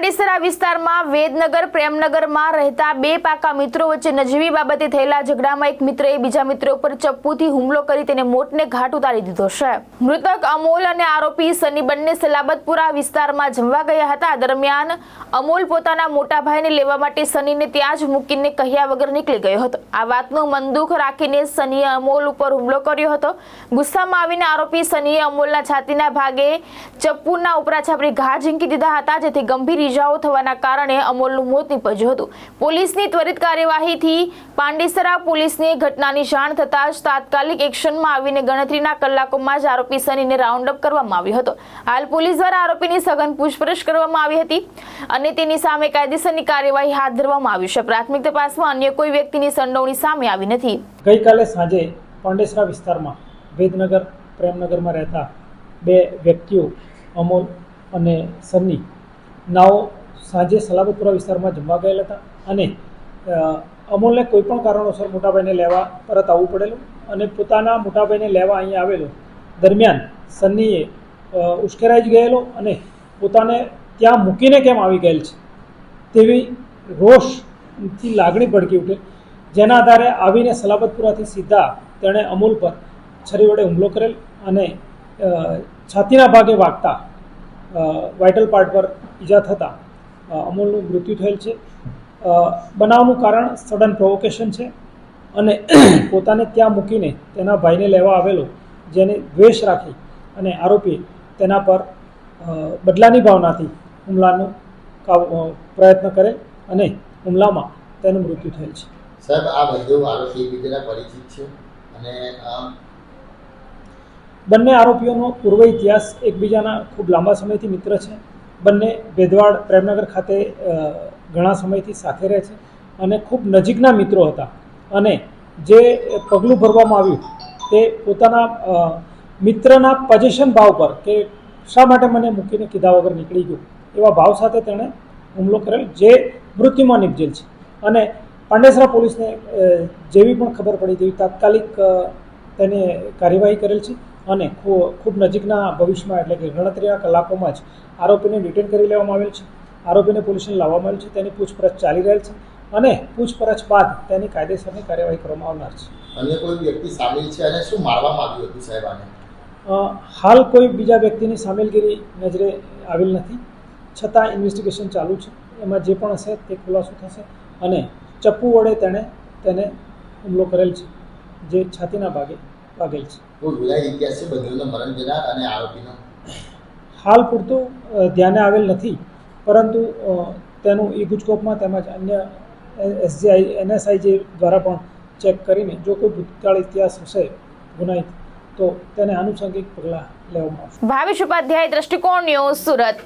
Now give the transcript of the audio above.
પાંડેસરા વિસ્તારમાં વેદનગર પ્રેમનગરમાં રહેતા બે પાકા મિત્રો વચ્ચે નજીવી બાબતે થયેલા ઝઘડામાં એક મિત્રએ બીજા મિત્ર ઉપર ચપ્પુથી હુમલો કરી તેને મોતને ઘાટ ઉતારી દીધો છે। મૃતક અમોલ અને આરોપી સની બંને સલાબતપુરા વિસ્તારમાં જમવા ગયા હતા। દરમિયાન અમોલ પોતાના મોટા ભાઈને લેવા માટે સનીને ત્યાં જ મૂકીને કહ્યા વગર નીકળી ગયો હતો। આ વાતનું મનદુખ રાખીને સનીએ અમોલ ઉપર હુમલો કર્યો હતો। ગુસ્સામાં આવીને આરોપી સનીએ અમોલના છાતીના ભાગે ચપ્પુના ઉપરા છાપરી ઘા ઝીંકી દીધા હતા, જેથી ગંભીર ઇજાઓ થવાના કારણે અમોલનું મોત નીપજ્યું હતું। પોલીસની ત્વરિત કાર્યવાહીથી પાંડેસરા પોલીસને ઘટનાની જાણ થતાં જ તાત્કાલિક એક્શનમાં આવીને ગણતરીના કલાકોમાં જ આરોપી સનીને રાઉન્ડ અપ કરવામાં આવ્યો હતો। હાલ પોલીસ દ્વારા આરોપીની સઘન પૂછપરછ કરવામાં આવી હતી અને તેની સામે કાયદેસરની કાર્યવાહી હાથ ધરવામાં આવી છે। પ્રાથમિક તપાસમાં અન્ય કોઈ વ્યક્તિની સંડોવણી સામે આવી નથી। ગઈકાલે સાંજે પાંડેસરા વિસ્તારમાં વેદનગર પ્રેમનગરમાં રહેતા બે વ્યક્તિઓ અમોલ અને સની નાઓ સાંજે સલાબતપુરા વિસ્તારમાં જમવા ગયેલા હતા અને અમોલને કોઈપણ કારણોસર મોટાભાઈને લેવા પરત આવવું પડેલું અને પોતાના મોટાભાઈને લેવા અહીંયા આવેલો દરમિયાન સનીએ ઉશ્કેરાઈ જ ગયેલો અને પોતાને ત્યાં મૂકીને કેમ આવી ગયેલ છે તેવી રોષથી લાગણી ભડકી ઉઠે, જેના આધારે આવીને સલાબતપુરાથી સીધા તેણે અમોલ પર છરી વડે હુમલો કરેલ અને છાતીના ભાગે વાગતા વાઇટલ પાર્ટ પર ઈજા થતાં અમોલનું મૃત્યુ થયેલ છે। બનાવનું કારણ સડન પ્રોવોકેશન છે અને પોતાને ત્યાં મૂકીને તેના ભાઈને લેવા આવેલો જેને દ્વેષ રાખી અને આરોપી તેના પર બદલાની ભાવનાથી હુમલાનો પ્રયત્ન કરેલ અને હુમલામાં તેનું મૃત્યુ થયેલ છે। સાહેબ, આ બંને આરોપી એકબીજાના પરિચિત છે અને બંને આરોપીઓનો પૂર્વ ઇતિહાસ એકબીજાના ખૂબ લાંબા સમયથી મિત્ર છે। બંને ભેદવાડ પ્રેમનગર ખાતે ઘણા સમયથી સાથે રહે છે અને ખૂબ નજીકના મિત્રો હતા અને જે પગલું ભરવામાં આવ્યું તે પોતાના મિત્રના પોઝિશન ભાવ પર કે શા માટે મને મૂકીને કીધા વગર નીકળી ગયો એવા ભાવ સાથે તેણે હુમલો કરેલ, જે મૃત્યુમાં નિપજેલ છે અને પાંડેસરા પોલીસને જેવી પણ ખબર પડી તેવી તાત્કાલિક તેને કાર્યવાહી કરેલ છે અને ખૂબ નજીકના ભવિષ્યમાં એટલે કે ગણતરીના કલાકોમાં જ આરોપીને ડિટેન કરી લેવામાં આવેલ છે। આરોપીને પોલીસને લાવવામાં આવેલ છે, તેની પૂછપરછ ચાલી રહેલ છે અને પૂછપરછ બાદ તેની કાયદેસરની કાર્યવાહી કરવામાં આવનાર છે। અન્ય કોઈ વ્યક્તિ સામેલ છે અને શું મારવામાં આવ્યું હતું સાહેબ આને? હાલ કોઈ બીજા વ્યક્તિની સામેલગીરી નજરે આવેલ નથી, છતાં ઇન્વેસ્ટિગેશન ચાલુ છે। એમાં જે પણ હશે તે ખુલાસો થશે અને ચપ્પુ વડે તેને હુમલો કરેલ છે, જે છાતીના ભાગે વાગેલ છે। કોઈ ગુનાહિત ઇતિહાસ છે બંનેનો મરણ જનાર અને આરોપીનો? હાલ પૂરતું ધ્યાને આવેલ નથી, પરંતુ તેનું ઈ ગુજકોપમાં તેમજ અન્ય એસજીઆઈ NSIJ દ્વારા પણ ચેક કરીને જો કોઈ ભૂતકાળ ઇતિહાસ હશે ગુનાહિત તો તેને આનુષંગિક પગલાં લેવામાં આવશે। ભાવેશ ઉપાધ્યાય, દ્રષ્ટિકોણ ન્યૂઝ, સુરત।